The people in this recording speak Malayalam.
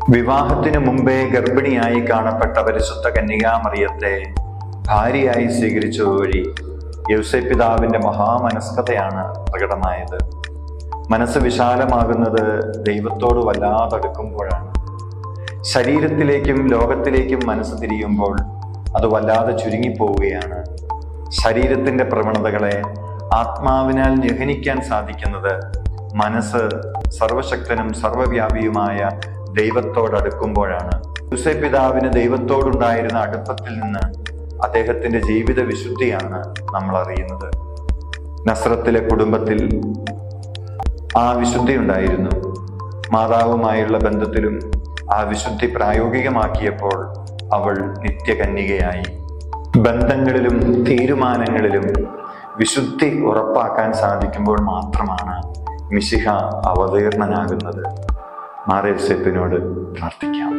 വിവാഹത്തിനു മുമ്പേ ഗർഭിണിയായി കാണപ്പെട്ട പരിശുദ്ധ കന്യകാമറിയത്തെ ഭാര്യയായി സ്വീകരിച്ചതുവഴി യൗസേപ്പിതാവിന്റെ മഹാമനസ്കതയാണ് പ്രകടമായത്. മനസ്സ് വിശാലമാകുന്നത് ദൈവത്തോട് വല്ലാതടുക്കുമ്പോഴാണ്. ശരീരത്തിലേക്കും ലോകത്തിലേക്കും മനസ്സ് തിരിയുമ്പോൾ അത് വല്ലാതെ ചുരുങ്ങിപ്പോവുകയാണ്. ശരീരത്തിന്റെ പ്രവണതകളെ ആത്മാവിനാൽ നിഹനിക്കാൻ സാധിക്കുന്നത് മനസ്സ് സർവശക്തനും സർവവ്യാപിയുമായ ദൈവത്തോടടുക്കുമ്പോഴാണ്. യൗസേപ്പിതാവിന് ദൈവത്തോടുണ്ടായിരുന്ന അടുപ്പത്തിൽ നിന്ന് അദ്ദേഹത്തിന്റെ ജീവിത വിശുദ്ധിയാണ് നമ്മൾ അറിയുന്നത്. നസ്രത്തിലെ കുടുംബത്തിൽ ആ വിശുദ്ധി ഉണ്ടായിരുന്നു. മാതാവുമായുള്ള ബന്ധത്തിലും ആ വിശുദ്ധി പ്രായോഗികമാക്കിയപ്പോൾ അവൾ നിത്യകന്യകയായി. ബന്ധങ്ങളിലും തീരുമാനങ്ങളിലും വിശുദ്ധി ഉറപ്പാക്കാൻ സാധിക്കുമ്പോൾ മാത്രമാണ് മിശിഹ അവതീർണനാകുന്നത്. മാർ യൗസേപ്പിനോട് പ്രാർത്ഥിക്കാം.